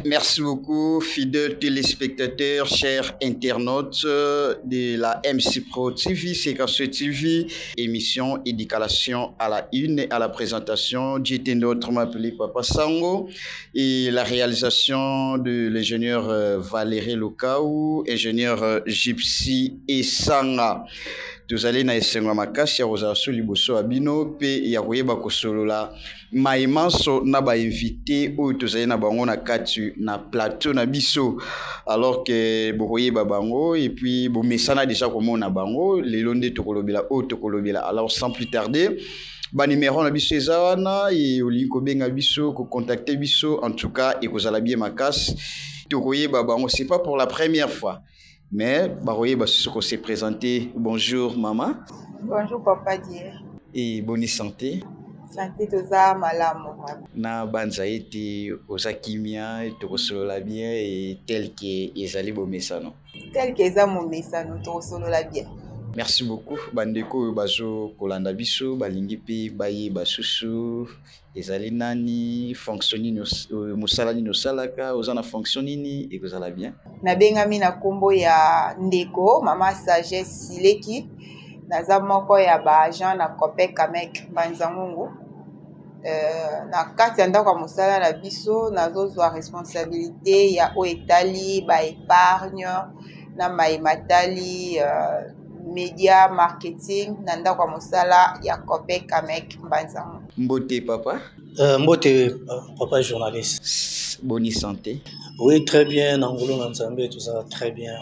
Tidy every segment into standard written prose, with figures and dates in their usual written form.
Merci beaucoup, fidèles téléspectateurs, chers internautes de la MC Pro TV, CKC TV, émission éducation à la une et à la présentation. J'étais notre appelé Papa Sango et la réalisation de l'ingénieur Valérie Lukaou, ingénieur Gypsy et Sanga. Tozali na esengo makasi ya kozala so liboso ya bino mpe ya koyeba kosolola maimanso na bainvite oyo tozali na bango na kati na plateau na biso alors que bokoyeba bango et puis bomesana déjà komona bango lelo nde tokolobela oyo tokolobela. Alors sans plus tarder, numéro na biso eza wana e olingi kobenga biso kocontacte biso, en tout cas ekozala bien makasi tokoyeba bango. C'est pas pour la première fois, mais baroye basoko s'est présenté. Bonjour maman. Bonjour papa Dieu. Et bonne santé. Santé toza malamu. Na banza ete oza kimia tokosolola bien et tel que ezali bomesano. Tel que eza momesano tokosolola bien. Merci beaucoup bandeko bazo kolanda biso balingi pe baye basusu ezali nani fonctionni musala ni nosalaka ozana fonctionni ni ekozala bien. Na bengami na kombo ya ndeko mama Sagesse Sileki, naza moko ya ba agent na Copec Kamek Banzangungu. Na kati ya ndako ya mosala na biso nazozwa responsabilité ya o etali ba épargne na matali media marketing na ndako ya mosala ya Copec Kamek Banzangungu. Mbote papa. Mbote papa journaliste. Bonne santé. Oui, très bien. Nangolo Nanzambe, tout ça, très bien.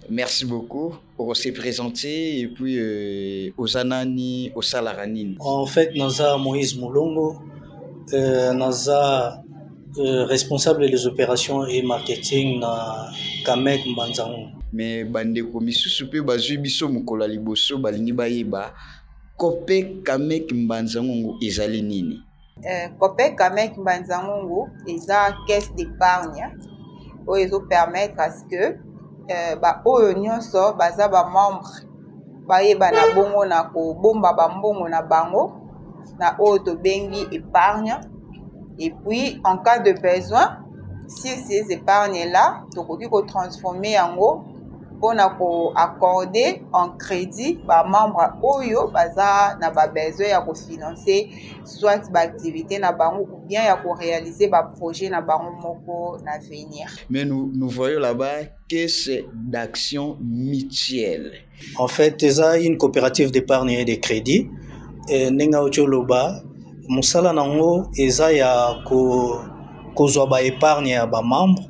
Merci beaucoup. On s'est présenté et puis Ozanani, Osalaranine. En fait, Naza Moïse Moulongo, Naza responsable des opérations et marketing na Kamek Mbanzango. Mais bandeko misusu pe bazwi biso mukola liboso balingi bayeba Copec Kamek Mbanzango ezali nini? Copec Kamek Mbanzango eza caisse d'épargne oyo ezo permettre à ce que ba oyo nyonso baza ba membre bayeba na bongo na kobomba bambongo na bango na oyo tobengi épargne, et puis en cas de besoin si ces épargnes là tokoki ko transformer yango pona ko accorder en crédit ba membre oyo baza na ba besoin ya ko financer soit ba activité na bango ou bien ya ko réaliser ba projet na bango moko na venir. Mais nous voyons là-bas que c'est d'action mutuelle. En fait, c'est une coopérative d'épargne et de crédit. Nenga ocholoba musala nango eza ya ko zwa ba épargne ya ba membre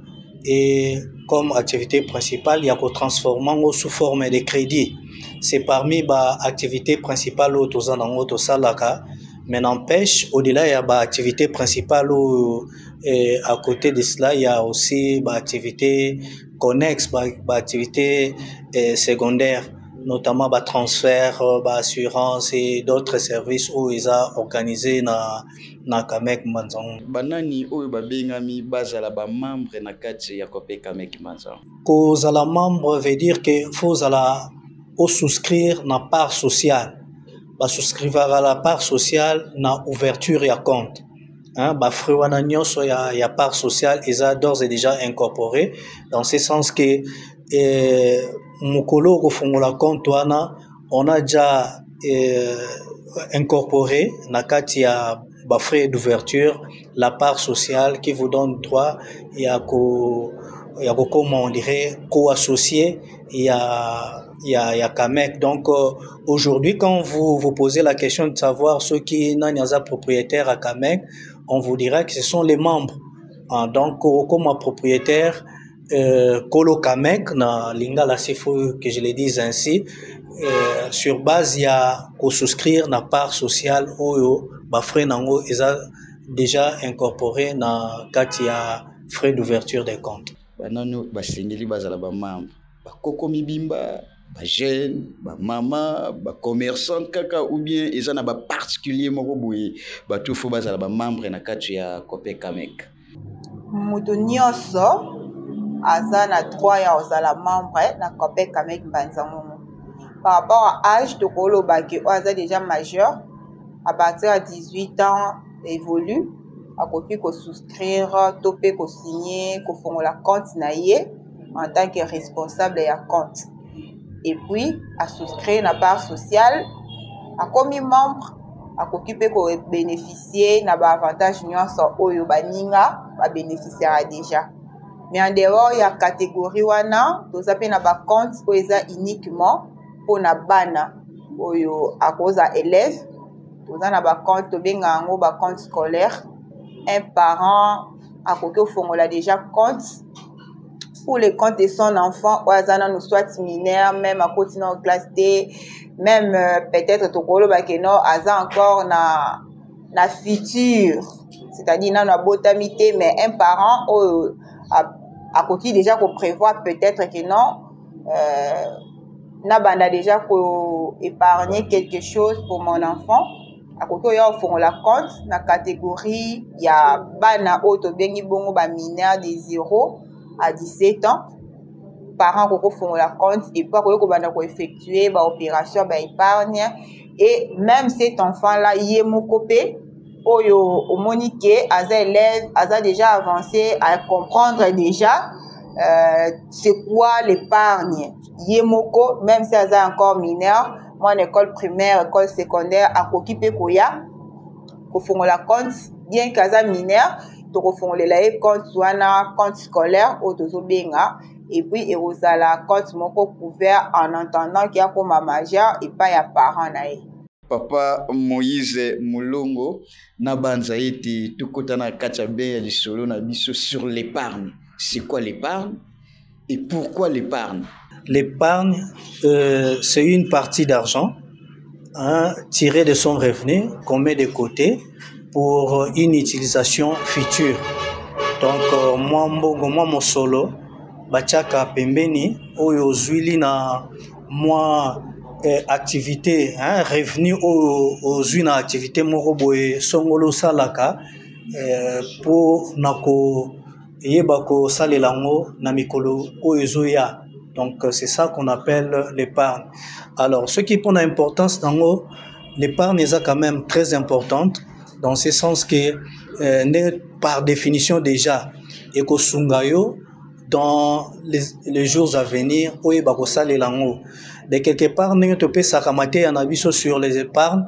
et comme activité principale, il y a qu'on transforme sous forme de crédit. C'est parmi les activités principales au Salaka, mais n'empêche, au-delà, il y a des activités principales à côté de cela, il y a aussi des activités connexes, des activités secondaires, notamment des transferts, des assurances et d'autres services où ils ont organisé na Kamek Mbanzango. Banani oyo babengami bazala ba membre na kati ya Copec Kamek Mbanzango. Kozala membre veut dire que faut ala au souscrire na part sociale. Ba souscrire à la part sociale na ouverture ya compte. Ba frewana nyonso ya part sociale eza d'ores et déjà incorporé dans ce sens que mukolo ko fongola compte wana on a déjà incorporé na kati ya ba frais d'ouverture la part sociale qui vous donne droit ya comment on dirait co-associé il y a Kamek. Donc aujourd'hui quand vous posez la question de savoir ceux qui n'ont propriétaire à Kamek, on vous dira que ce sont les membres. Donc comme propriétaire Kolo Kamek na lingala sifo que je le dise ainsi, sur base il y a ko souscrire na part sociale oyo ba frais nango eza déjà incorporé na kati ya frais d'ouverture des comptes. Banano basengeli bazala ba membre ba koko mibimba ba jeune ba mama ba commerçant kaka ou bien eza na ba particulier moko boye ba tout fo bazala ba membre na kati ya Copec Kamek. Mutu nyonso aza na droit ya ozala membre na Copec Kamek Mbanzango. Par rapport à âge tokoloba ke oza déjà majeur à partir de 18 ans évolue akoki ko souscrire to pe ko signer ko fongola compte na ye en tant que responsable ya compte. Et puis à souscrire na part sociale akomi membre akoki pe ko bénéficier na ba avantage nyonso oyo baninga ba bénéficiera déjà. Mais en dehors ya catégorie wana toza pe na ba compte oyo eza uniquement pour na bana oyo akoza élève. Toza na ba compte tobenga yango ba compte scolaire. Un parent akoki ofongola déjà compte pour le compte de son enfant ou azana no soit mineur même à côté en classe D, même peut-être tokolo bakeno aza encore na futur, c'est-à-dire na botamité, mais un parent akoki déjà ko prévoir peut-être que non na banda déjà ko épargner quelque chose pour mon enfant. Akoki ya ofongola compte na catégorie ya bana o to bengi bongo ba mineur de 0 à 17 ans. Parents koko fongola compte et puis ko banda ko effectuer ba opération ba épargne. Et même cet enfant là yemoko pe oyo omonique aza élève aza déjà avancé à comprendre déjà c'est quoi l'épargne. Yemoko même si aza encore mineur, moi en école primaire, école secondaire, akoki pe koya ko fongola compte bien kaza mineur to ko fongolela e compte wana compte scolaire au tozo benga et puis erozala compte moko couvert en attendant qu'il y a comme majeur et pas ya parent na ye. Papa Moïse Mulongo na banza ete tukotana kacha be ya lisolo na biso sur l'épargne. C'est quoi l'épargne et pourquoi l'épargne? L'épargne, c'est une partie d'argent tirée de son revenu qu'on met de côté pour une utilisation future. Donc, moi, mon solo, bachaka pembeni, oyo zuili na moi activité, revenu au na activité moko boye songolo salaka pour nako yeba ko salelango na mikolo oyo zoya. Donc, c'est ça qu'on appelle l'épargne. Alors, ce qui prend l'importance dans l'épargne est quand même très importante, dans ce sens que, par définition déjà, et que sungayo, dans les jours à venir, de quelque part, nous te payons sakamate en abisso sur les épargnes.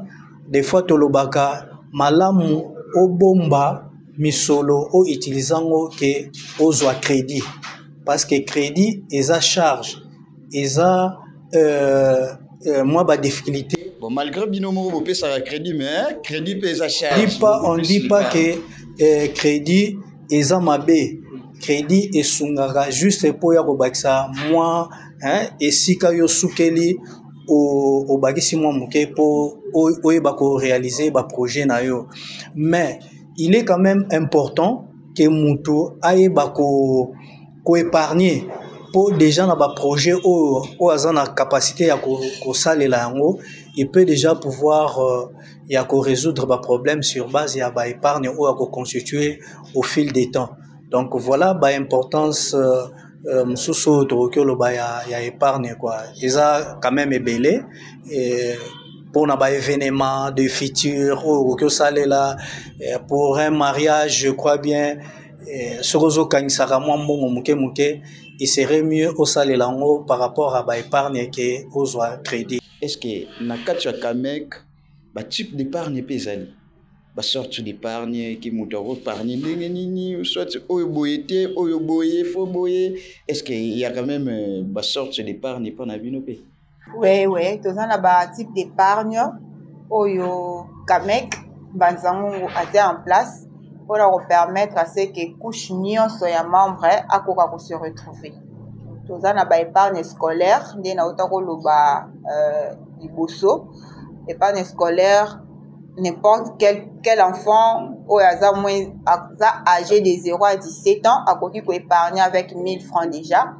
Des fois, tolobaka malamu obomba misolo o utilisant que ozo crédit. Parce que crédit, ils a charge, ils a moi ba difficulté. Bon, malgré binomo vous payez ça crédit, mais crédit paye sa charge. On dit pas que crédit ils a mabé. Crédit et sungara juste pour ya kobakisa moi et si kayo sukeli au bagisi moi muke pour ba ko réaliser ba projet na yo. Mais il est quand même important que muto aye ba ko épargner pour déjà na ba projet au azana capacité ya ko salela yango, il peut déjà pouvoir ya ko résoudre ba problème sur base ya ba épargne ou à ko constituer au fil des temps. Donc voilà ba importance mususu to lo ba ya épargne quoi. Ils a quand même ébélé et pour na ba événement de futur ou que salela pour un mariage, je crois bien Sorozo Kanisara Mwambongo Muke, il serait mieux au salelango par rapport à ba épargne que aux crédit. Est-ce que Nakacha Kamek, ba type d'épargne pesali, ba sorte d'épargne qui moutaro épargne nini, soit oyoboyete, oyoboye, faut boyer. Est-ce qu'il y a quand même ba sorte d'épargne pas na binope? Oui, tous on a ba type d'épargne oyo Kamek banzango a en place. Pour leur permettre à ce que couche nyonso ya membre akoka ko se retrouver. Toza na ba épargne scolaire nde na utako loba liboso. Épargne scolaire, n'importe quel enfant ou âgé de 0 à 17 ans akoki ko épargner avec 1000 francs déjà.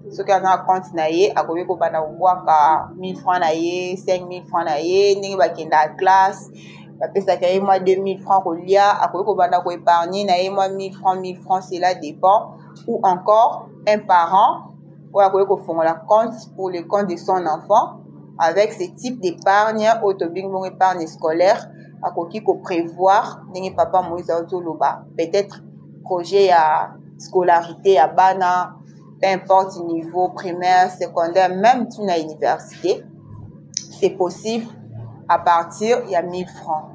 Ce qui a un compte na ye akoki ko bana ka 1000 francs na ye, 5000 francs na ye, ndenge ba kenda classe. Ça fait moi 2000 francs au lia, à quoi qu'on va épargner, moi 1000 francs, cela dépend. Ou encore un parent, ou à quoi qu'on fait la compte pour le compte de son enfant, avec ce type d'épargne, autobing épargne scolaire, akoki ko prévoir ndenge papa Moïse azoloba peut-être projet ya scolarité ya bana peu importe niveau primaire secondaire même à université c'est possible à partir ya 1000 francs.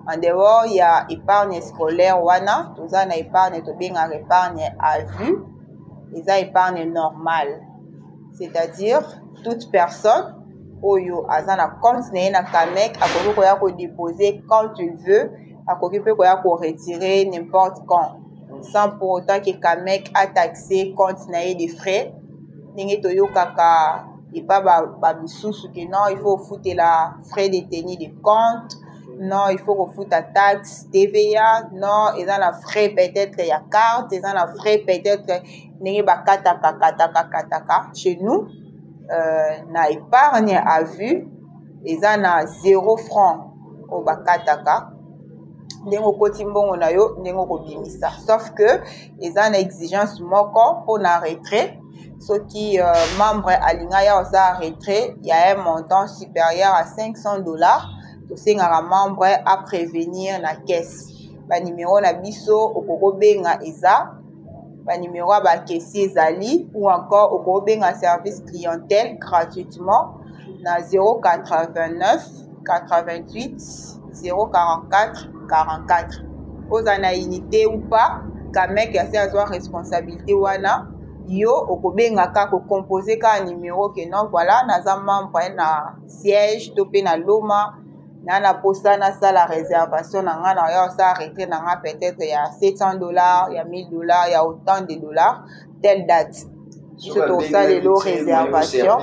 En dehors il y a épargne scolaire wana toza na épargne to benga épargne à vue et ça épargne normale, c'est-à-dire toute personne oyo azana compte na Camek akoki koya ko déposer quand tu veux, akoki pe koya ko retirer n'importe quand sans pour autant que Camek a taxé compte na des frais ndenge toyo kaka et pas ba misusu que non il faut foutre la frais de tenue de compte, non il faut foutre la taxe TVA, non ils ont la frais peut-être il y a carte, ils ont la frais peut-être ndenge ba kataka chez nous na épargne à vue eza na 0 franc au bakataka ndenge okoti mbongo na yo ndenge okobimisa, sauf que eza na exigence moko pour na retrait soki membre alinga ya oza retrait il y a un montant supérieur à $500 tosengaka membre à prévenir na caisse ba numéro na biso okokobenga eza ba numéro ba caissier ezali ou encore okobenga service clientèle gratuitement na 089 88 044 44. Ozana unité ou pas Camek ya azwa responsabilité wana yo okobenga ka ko composer ka numéro que non voilà naza membre na siège to pe na loma na posta na la réservation na nga na ya sa arrêté na nga peut-être il y a $700 il y a $1000 il y a autant de dollars telle date si to ça les réservation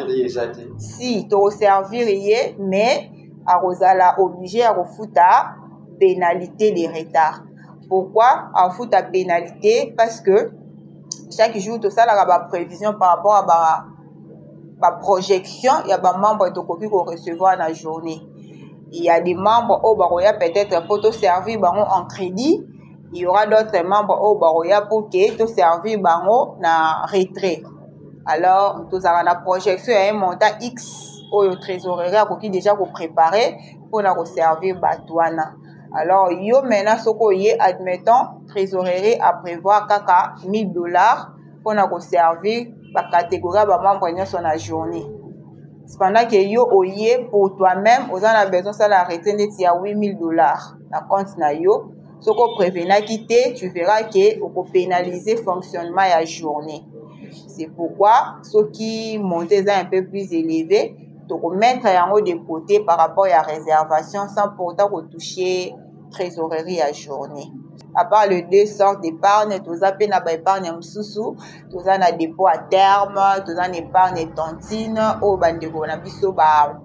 si to servir yé mais a rosala obligé à refuta pénalité de retard. Pourquoi a refuta pénalité? Parce que chaque jour tout ça la prévision par rapport à ba projection il y a ba membre to koki ko recevoir la journée. Il y a des membres au Baroya peut-être pour te servir en crédit. Il y aura d'autres membres au Baroya pour que te servir na retrait. Alors, tout ça la projection a un montant X au trésorerie qui déjà pour préparer pour la servir batouana. Alors, yo maintenant soko yé admettons trésorerie à prévoir kaka $1000 pour la servir la catégorie ba membre sur la journée. Cependant que yo oye pour toi-même, vous en avez besoin ça la retraite il y a $8000 na compte na yo. Ce qu'on prévena quitter, tu verras que on peut pénaliser fonctionnement à journée. C'est pourquoi ceux qui montent un peu plus élevé, donc mettre en haut de côté par rapport à la réservation sans pour autant retoucher trésorerie à journée. À part les deux sortes d'épargne, tous à peine à épargne msusu, tous à na dépôt à terme, tous à épargne tontine, au bandego na biso ba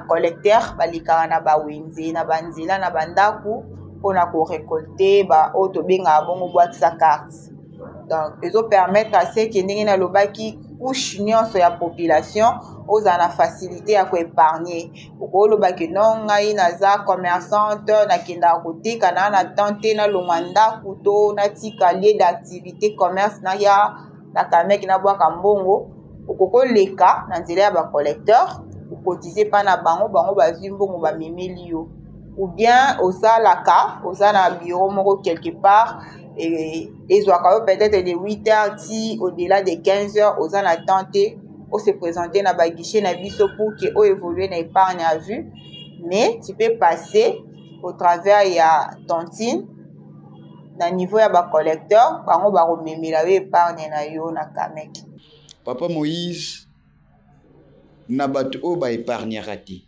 collecteur, ba likara na ba wenze, na banzela na bandaku, pour na ko récolter ba auto benga bongo boîte sa carte. Donc, ils ont permettre à ceux qui n'ont pas lobaki couche sur la population aux la facilité à quoi épargner. Pour le baki non ngai naza commerçante na kinda côté kana na tenter na lomanda kuto na tika lieu d'activité commerce na ya na Camek na bwa kambongo okoko leka na nzela ya ba collecteur cotiser pa na bango bazwi mbongo ba memeli yo ou bien osalaka osana bureau moko quelque part et ils ont peut-être de 8h au-delà de 15h aux en attente ou se présenter na ba guichet na biso pour que o évoluer na épargne à vue, mais tu peux passer au travers ya tontine na niveau ya ba collecteur bango ba rememela épargne na yo na Camek. Papa Moïse na bato o ba épargne raté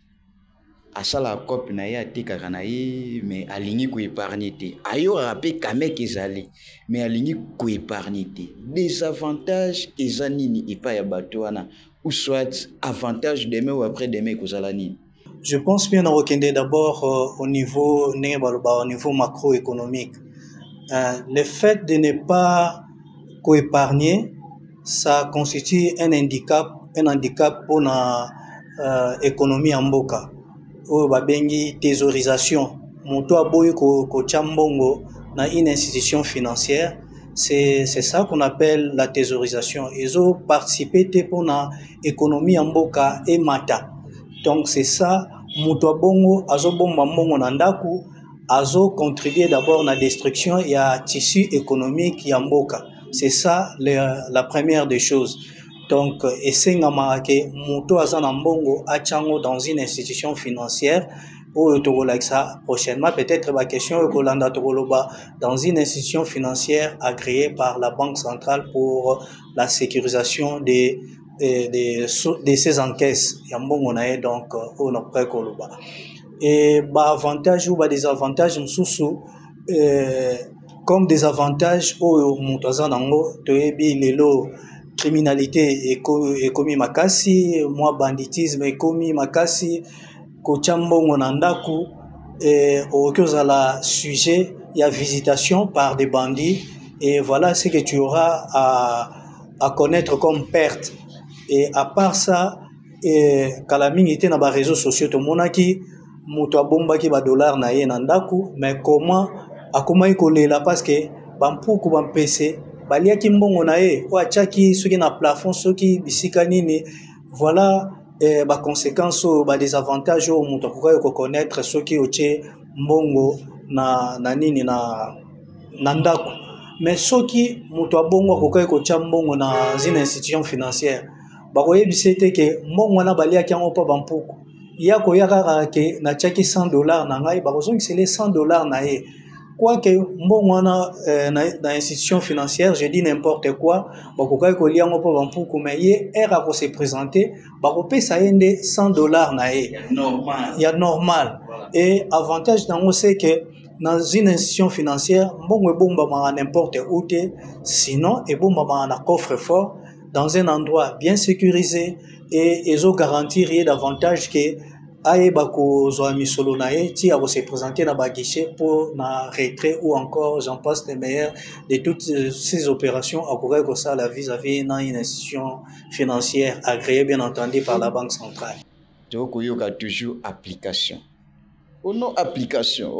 asala copie na ye atekaka na ye mais alingi ko épargner te ayo rappé Camek ezali mais alingi ko épargner te des avantages ezanini epa ya bato wana ou soit avantage demain ou après demain kozala nini? Je pense bien à Wakende d'abord au niveau macroéconomique. Le fait de ne pas co-épargner, ça constitue un handicap pour l'économie en Mboka. Ou babengi thésaurisation. Moto aboyi ko chambongo na une institution financière, c'est ça qu'on appelle la thésaurisation. Ils ont participé pour l'économie en Mboka et Mata. Donc c'est ça mutu abongo azobomba mbongo na ndaku azo contribuer d'abord na destruction ya tissu économique ya mboka. C'est ça la première des choses. Donc esengama ke mutu aza na mbongo achango dans une institution financière ou ça prochainement peut-être la question ekolanda tokoloba dans une institution financière agréée par la Banque centrale pour la sécurisation de ces encaisses ya mbongo na ye. Donc on a près koloba et ba avantage ou ba désavantage msusu comme des avantages au mutuaza nango toyebi lelo criminalité ekomi makasi, moi banditisme ekomi makasi, kotia mbongo na ndaku okozala sujet ya visitation par des bandits, et voilà ce que tu auras à connaître comme perte. Et à part ça, kala mingi était na ba réseaux sociaux to monaki mutu abombaki ba dollar na ye na ndaku, mais comment akoma ikolela parce que bampuku bampese baliaki mbongo na ye o achaki soki na plafond soki bisika nini. Voilà ba conséquences ba désavantages au mutu akoka ko connaître soki otie mbongo na nini na ndaku. Mais soki mutu abongo akoka ko tia mbongo na une institution financière bakoyebisa te ke mbongo na baliaki yango pa bampuku ya koyaka ke na tiaki $100 na ngai bakozongisele $100 na ye. Quoique mbongo na institution financière, je dis n'importe quoi, bakoka ko liango po bampuku, mais ye era ko se présenter bakopesa yende $100 na ye. Il y a normal. Voilà. Et avantage nango c'est que dans une institution financière mbongo ebomba ma n'importe où te, sinon ebomba ma na coffre-fort dans un endroit bien sécurisé, et ezo garantir davantage que aye bako zo misolo na ye ti abo se présenter na ba guichet pour na retrait ou encore j'en passe les meilleurs de toutes ces opérations à ko ça la vis-à-vis dans une institution financière agréée bien entendu par la Banque centrale. Donc il y a toujours application. Ono application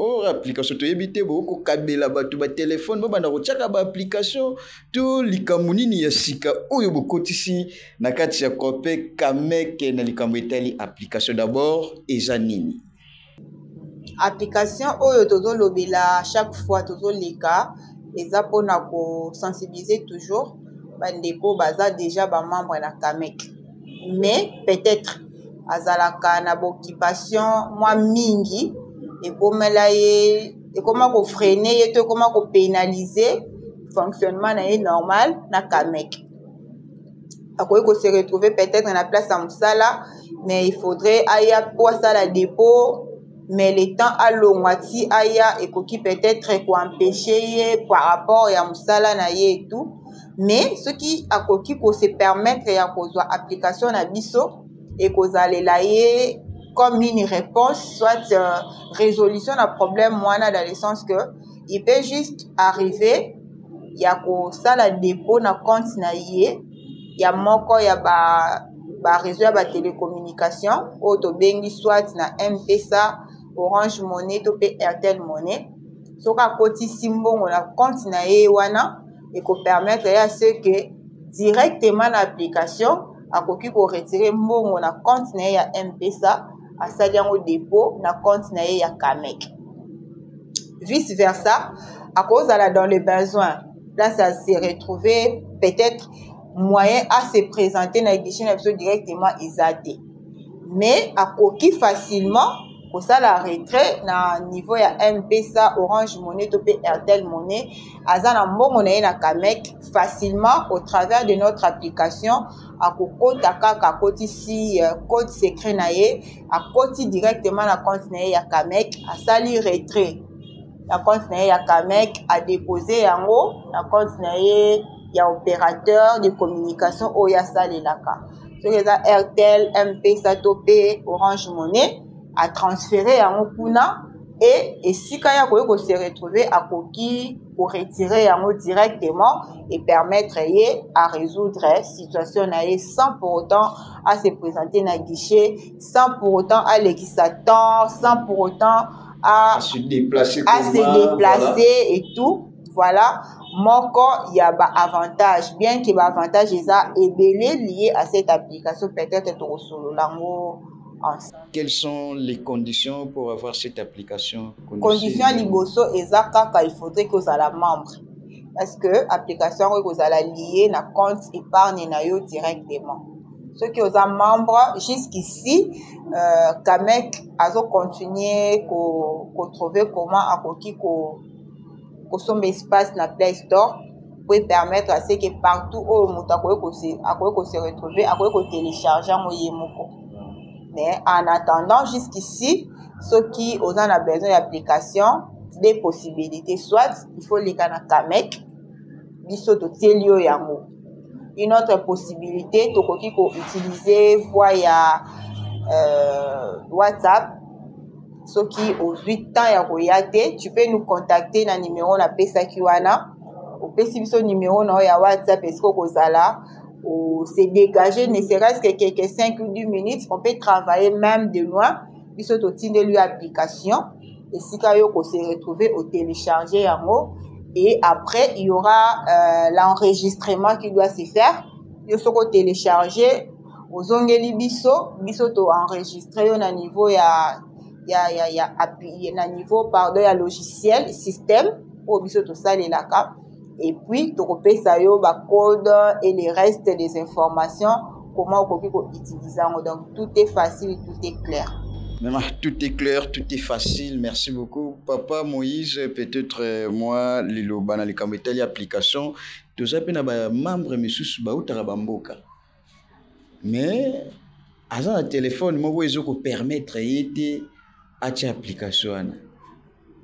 to yebite boko kabela batu ba téléphone ba banda ko tchaka ba application to likamunini ya sika oyo bokotisi na kati ya kope kameke na likambo etali application. D'abord eza nini application oyo tozo lobela chaque fois tozo leka eza pona ko sensibiliser toujours bandeko baza déjà ba membre na kamek, mais peut-être azalaka na occupation moi mingi ekomela ye ekoma ko freiner ye to ekoma ko pénaliser fonctionnement na ye normal na kamek. Akoki ko se retrouver peut-être na place à musala, mais il faudrait aya pour ça la dépôt, mais le temps à longwati aya ekoki peut-être ko empêcher ye par rapport ya musala na ye et tout. Mais ce qui akoki ko se permettre ya kozwa application na biso et kozalela ye comme une réponse, soit résolution d'un problème moana, dans le sens que il peut juste arriver ya ko sala dépôt na compte na ye ya moko ya ba réseau ya ba télécommunication o to bengi soit na M-Pesa, Orange Money to pe Airtel Money. Soka koti simbongo na compte na ye wana et ko permettre ya ce que directement l'application akoki ko retirer mbongo na compte na ya M-Pesa asali yango dépôt na compte na ya Kamek. Vice versa, à cause dans le besoin, là ça s'est retrouvé peut-être moyen à se présenter na guichet directement isate. Mais à koki facilement pour ça la retrait na niveau ya M-Pesa, Orange Money to pe Airtel Money azana mbongo na na Kamek facilement au travers de notre application à kokota kaka koti si code secret na ye à koti directement na compte na ya Kamek a sali retrait la compte na ya Kamek a déposé yango na compte na ya opérateur de communication o ya salelaka so les Airtel, M-Pesa to pe Orange Money à transférer en kuna et si quand il y a se retrouver à koki pour retirer en directement et permettre à résoudre la situation sans pour autant à se présenter dans le guichet, sans pour autant à l'existant, sans pour autant à se déplacer, voilà. Et tout. Voilà. Moko, il y a un avantage. Bien qu'il y ait un avantage, il y a lié à cette application. Peut-être au solo lango ensemble. Quelles sont les conditions pour avoir cette application? Condition liboso eza kaka il faudrait que vous allez membre. Parce que l'application vous allez lier na compte épargne na yo directement. Ceux qui sont membres jusqu'ici, Kamek a continué à trouver comment à consommer espace na Play Store pour permettre à ce que partout où on se retrouver, à télécharger mon yemoko. Mais en attendant jusqu'ici, ceux qui ont besoin d'application, des possibilités. Soit il faut les canaux Kamek, biso to tielio yango. Une autre possibilité, tu peux utiliser via WhatsApp. Ceux qui ont 8 ans à regarder, tu peux nous contacter dans le numéro na pesa kiwana. Au pesibiso numéro na ya WhatsApp est-ce que kozala ou se dégager ne serait-ce que quelques 5 ou 10 minutes, on peut travailler même de loin. Biso to tinde lui application et si kayo ko se retrouver au télécharger yango. Et après, il y aura l'enregistrement qui doit se faire. Il faut télécharger aux ongeli biso to enregistrer au niveau niveau pardon ya logiciel système au biso to ça les laka et puis to repère ça yo ba code et les restes des informations comment on peut utiliser. Donc tout est facile, tout est clair. Tout est clair, tout est facile. Merci beaucoup. Papa Moïse, peut-être moi, Lilo Banali Kambetali application, tout ça, peut être membre, mais sous Baoutarabamboka. Mais, à un téléphone, moi, je peux permettre d'être à cette application.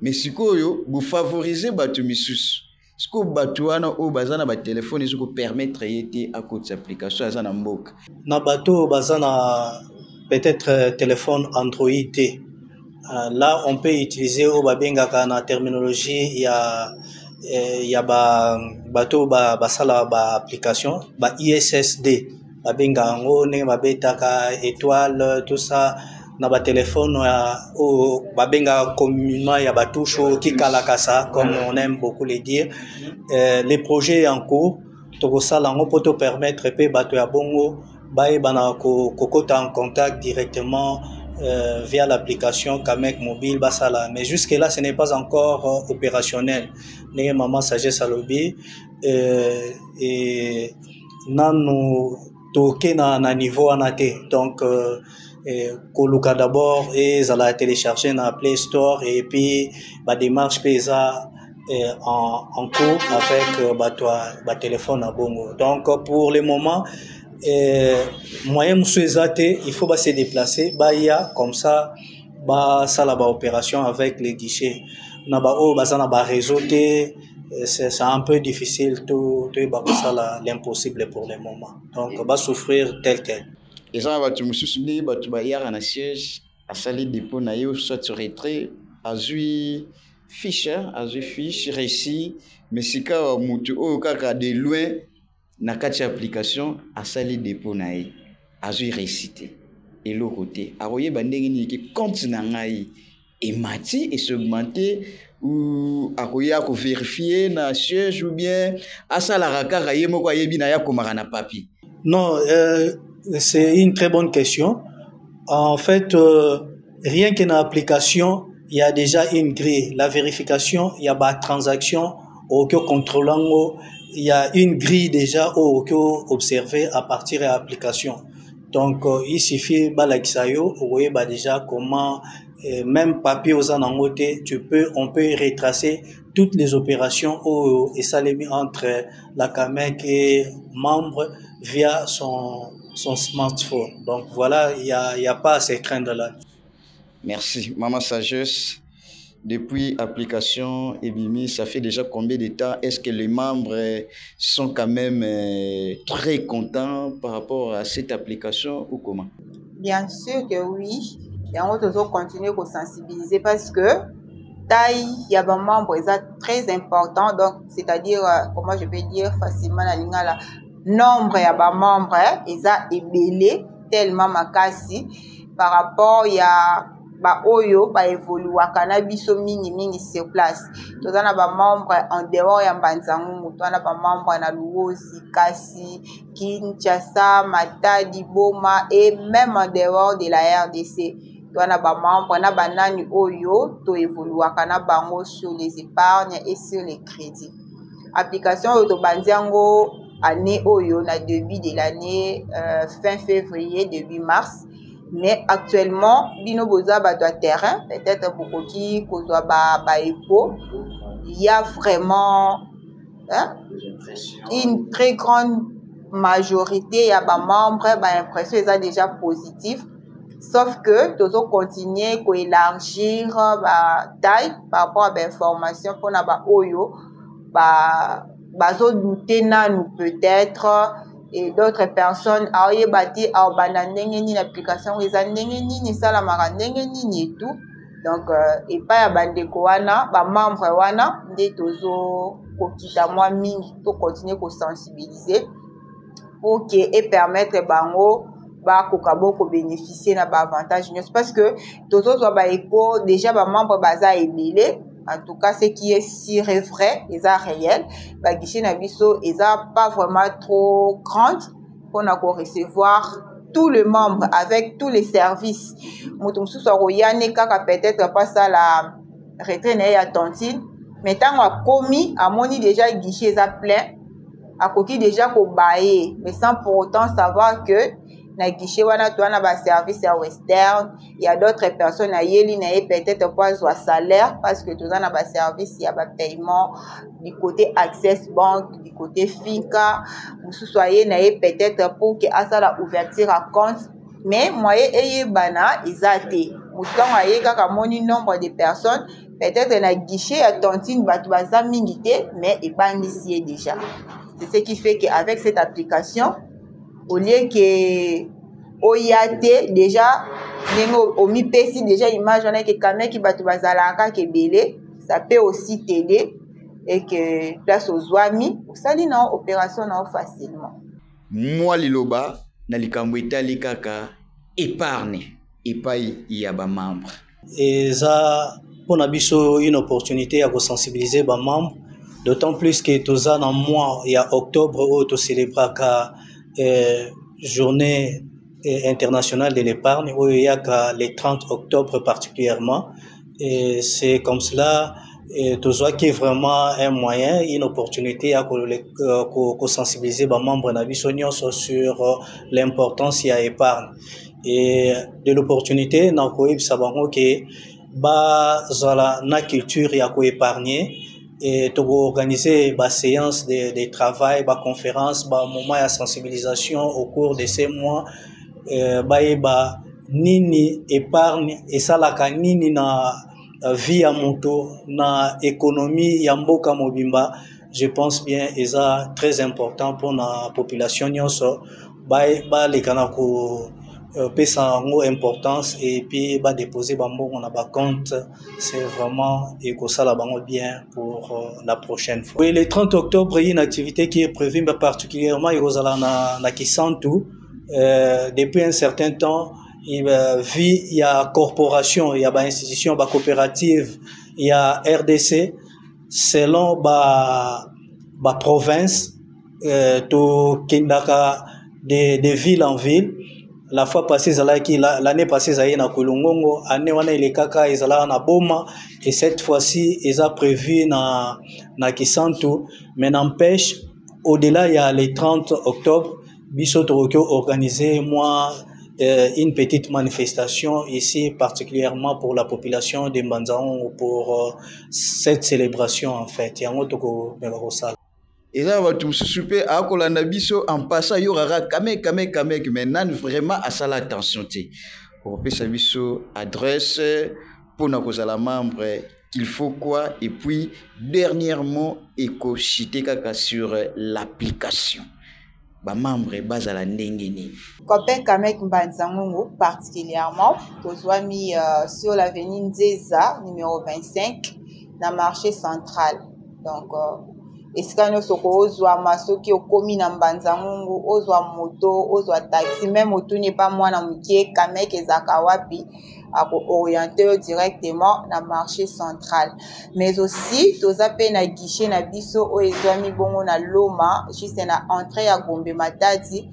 Mais si vous favorisez Batu Missus, ce que Batuana ou Bazana ba téléphone, je peux permettre d'être à cette application à Zanamboka. Na Bato Bazana. Peut-être téléphone Android. Là, on peut utiliser au babengaka na terminologie il y a bato sala application ISSD babenga ngo ne babetaka étoile tout ça na ba téléphone au babenga communément ya batusho qui kalakasa comme on aime beaucoup le dire. Les projets en cours to sala ngo pour te permettre pe bato ya bongo bana kokota en contact directement via l'application Kamek mobile basala. Mais jusque là ce n'est pas encore opérationnel. Les maman sagesse à lobby et nanu toke na niveau anate donc koluka d'abord et ça la télécharger na Play Store et puis ba démarche pesa en cours avec ba téléphone à bongo. Donc pour le moment moyen il faut se déplacer comme ça ça la opération avec les guichets na réseau c'est un peu difficile tout ça l'impossible pour le moment donc souffrir tel quel et ça va tu me soucier na siège à salir dépôt na yo soit sur retrait azui fiche récit mais si ka mutu o kaka de loin na kati application à salir dépôt na ye azui récité et le côté aroye bandenge ni ki compte na ngai et mati et s'augmenter ou akoya ko vérifier na siège ou bien asala rakaka ye moko yebi na ya komara na papier. Non, c'est une très bonne question. En fait, rien que dans l'application, il y a déjà une grille. La vérification, il y a des transactions au contrôlant, il y a une grille déjà au observer à partir de l'application. Donc, il suffit balaksayo, vous voyez déjà comment même papier aux anangote, on peut retracer toutes les opérations et ça les met entre la Kamek et membre via son smartphone. Donc voilà, il y a pas à se craindre là. Merci, Maman Sagesse. Depuis application Ebimi, ça fait déjà combien de temps? Est-ce que les membres sont quand même très contents par rapport à cette application ou comment? Bien sûr que oui. Et on va continuer à sensibiliser parce que taille, il y a des membres très importants. Donc, c'est-à-dire, comment je peux dire facilement la lingala, nombre il y a des membres, ils ont ébélé tellement makasi par rapport il y a ba oyo ba évoluaka na biso mingi sur place. Toza na ba membre en dehors ya Mbanzangungu, toza na ba membre na Luozi, Kasi, Kinshasa, Matadi, Boma et même en dehors de la RDC. Toza na ba membre na banani oyo to évoluaka na bango sur les épargnes et sur les crédits. Application oyo to bandiango année oyo na début de l'année fin février début mars. Mais actuellement, bino boza ba doit terrain, peut-être beaucoup qui kozwa ba écho. Il y a vraiment une très grande majorité ya ba membres ba impression est déjà positif. Sauf que tozo continuer ko élargir ba taille par rapport à l'information pour na ba oyo bazo douter nanu peut-être. Et d'autres personnes aoye bati au banandenge ni l'application eza ndenge nini salamaka ndenge nini et tout. Donc et pas ya bandeko wana ba membre wana nde tozo kokita mwa mingi to continuer ko sensibiliser pour que et permettre bango ba kokabo ko bénéficier na ba avantage parce que tozo zo ba éco déjà ba membre baza ebele. En tout cas, ce qui est sûr et vrai, ils sont réels. Bah, guichet nabiso, ils sont pas vraiment trop grandes pour recevoir tous les membres avec tous les services. Moutoumsou soit royane kaka peut-être pas ça la retraite à tontine. Mais tant qu'on a commis, à moni déjà guichet est plein, à coquille déjà qu'on baille, mais sans pour autant savoir que na guichet wana toana ba service à western, il y a d'autres personnes à yeli na peut-être pas soit salaire parce que tout na ba service il y a ba paiement du côté access bank, du côté finca, ou soyez na peut-être pour que à ça la ouverture à compte, mais moyen eye bana isate mouton aye kaka moni nombre de personnes peut-être na guichet à tontine batu baza mingité mais et pas initié déjà. C'est ce qui fait qu'avec cette application au lieu que oyate déjà au mi pesi déjà image on a que kamé qui batu bazalaka ke belé, ça peut aussi t'aider et que place aux ouami ça dit non opération non facilement. Moi liloba na likambo etali kaka épargne epai ya ba membre et ça pour na biso une opportunité à sensibiliser ba membre, d'autant plus que toza dans mois il y a octobre où to célébraka journée internationale de l'épargne où il y a les 30 octobre particulièrement, et c'est comme cela tout ça qui est vraiment un moyen, une opportunité à sensibiliser les membres de sur l'importance de l'épargne et de l'opportunité dans quoi ça va que la culture ya ko épargner et to organiser des séances de travail, des conférences, des moments de sensibilisation au cours de ces mois, nini épargne et ça la nini na vie ya moto na économie ya mboka mobimba. Je pense bien et ça très important pour la population nyonso les kana ko pesa ngo importance et puis déposer bambongo na ba compte, c'est vraiment et que ça la bango bien pour la prochaine fois. Oui, le 30 octobre il y a une activité qui est prévue particulièrement na Kisantu depuis un certain temps. Il y a corporation, il y a institution, coopérative, il y a RDC selon province to kindaka de ville en ville. La fois passée l'année passée zali na Kolongongo, année wana ile kaka ezala na Boma, et cette fois-ci ils a prévu na Kisantu, mais n'empêche au-delà il y a les 30 octobre biso Tokyo organisé moi une petite manifestation ici particulièrement pour la population de Mbanzangungu pour cette célébration en fait yango toko sala. Et là, tu super à Kolanda biso en passant y aura kame mais nan vraiment à ça l'attention ti. Pour faire biso adresse pour nos la membre il faut quoi et puis dernièrement éco cité kaka sur l'application. Ba membre bazala ndenge ni. Copain Kamek Mbanzangungu particulièrement tozwa mis sur l'avenue Nzeza numéro 25 dans marché central. Donc esika soko ozwa masoki okomi na Mbanzangungu ozwa moto ozwa taxi même moto n'est pas mwana mukie Kamek ezaka wapi orienté directement dans le marché central. Mais aussi, toza pe na guichet na biso o ezwami bongo na Loma, juste na entrée à Gombe Matadi,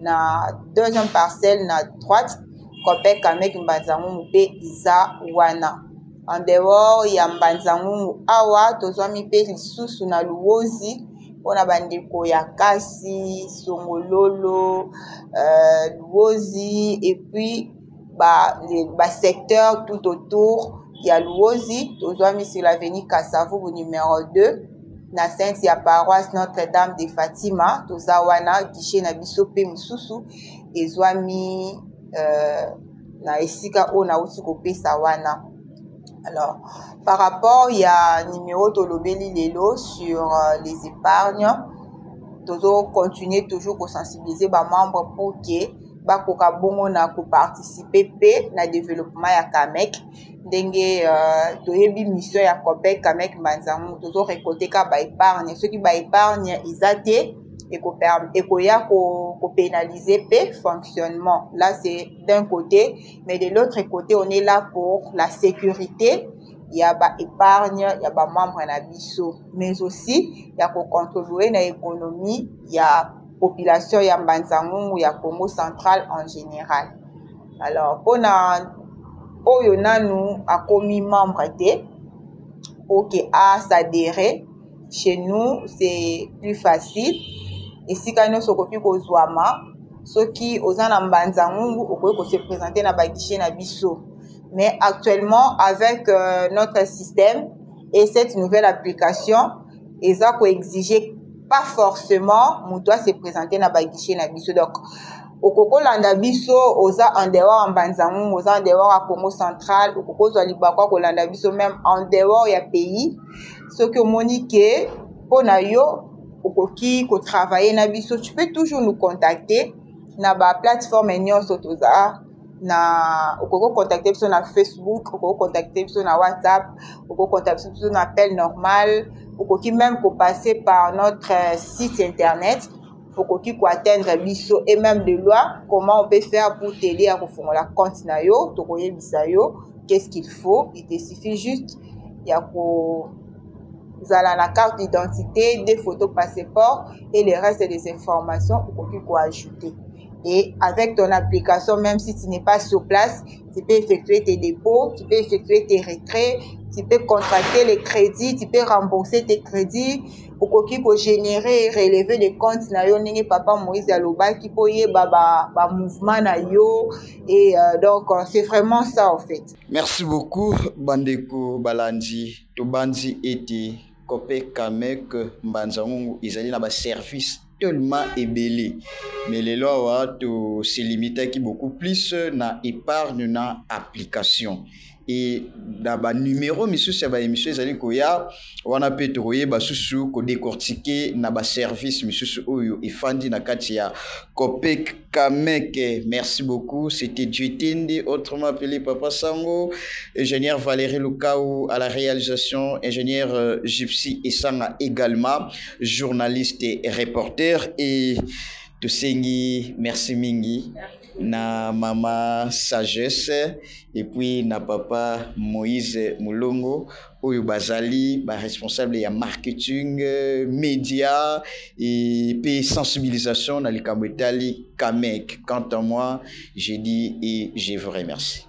na deuxième parcelle na droite, Copec Kamek Mbanzangungu pe iza wana. En dehors ya Mbanzangungu awa, tozwami pe lisusu na Luozi, pona bandeko ya Kasi, Songololo, Luozi, et puis ba secteur tout autour ya Luozi, tozwami sur l'avenue Kasavubu numéro 2, na sainte ya paroisse Notre-Dame de Fatima, toza wana guichet na biso pe mususu ezwami na esika o na uti kopesa wana. Alors, par rapport il y a numéro tolobeli lelo sur les épargnes, tozo continuer toujours ko sensibiliser ba membres pour que ba koka bongo na ko participer pe na développement ya Kamek. Ndenge toyebi mission ya Copec Kamek Mbanzangungu tozo récolter ka ba épargne, ceux qui ba épargne isate et koya ko pénaliser pe fonctionnement. Là c'est d'un côté, mais de l'autre côté on est là pour la sécurité. Il y a ba épargne, il y a ba membre na biso, mais aussi il y a ko contribuer na économie, il y a population ya Mbanzangungu ya Congo central en général. Alors pour na oyo nanu akomi membre te OK à s'adhérer chez nous c'est plus facile. Et si kano sokoki kozwama soki ozana Mbanzangungu okoki ko se présenter na ba guichet na biso. Mais actuellement avec notre système et cette nouvelle application, eza ko exiger pas forcément muto doit se présenter na ba guichet na biso. Donc okoko landa biso oza en dehors Mbanzangungu, oza en dehors à Congo central, okoko zo libakwa ko landa biso même en dehors ya pays. Ce que monique pona yo okoki ko travailler na biso, tu peux toujours nous contacter na ba plateforme nyonso toza na okoko contacter biso na Facebook, okoko contacter biso na WhatsApp, okoko contacter biso na appel normal, okoki même ko passer par notre site internet, okoki ko atteindre biso et même de loi comment on peut faire pour t'aider à refongola compte na yo, tokoyebisa yo qu'est-ce qu'il faut. Il te suffit juste ya ko zala na carte d'identité, des photos passeport et le reste des informations okoki ko ajouter. Et avec ton application, même si tu n'es pas sur place, tu peux effectuer tes dépôts, tu peux effectuer tes retraits, tu peux contracter les crédits, tu peux rembourser tes crédits, okoki ko générer et relever des comptes na yo ndenge papa Moïse aloba ki po yeba ba mouvement na yo. Et donc c'est vraiment ça en fait. Merci beaucoup bandeko balandi to bandi ete Copec Kamek Mbanzangungu izali na ba service tellement ébélé, mais les lois se limitent beaucoup plus na épargne na application. Et dans le numéro, monsieur, c'est ba émission ezali koya wana pe toye ba susu ko décortiquer na ba service monsieur oyo efandi na kati ya Copec Kamek. Merci beaucoup, c'était Djetende, autrement appelé Papa Sango, ingénieur Valérie Lukao à la réalisation, ingénieur Gypsy Esanga également, journaliste et reporter, et Tosengi, merci mingi. Na mama Sagesse et puis na papa Moïse Moulongo oyo bazali ba responsable ya marketing, média et puis sensibilisation na likambo etali Kamek. Quant à moi, j'ai dit et je vous remercie.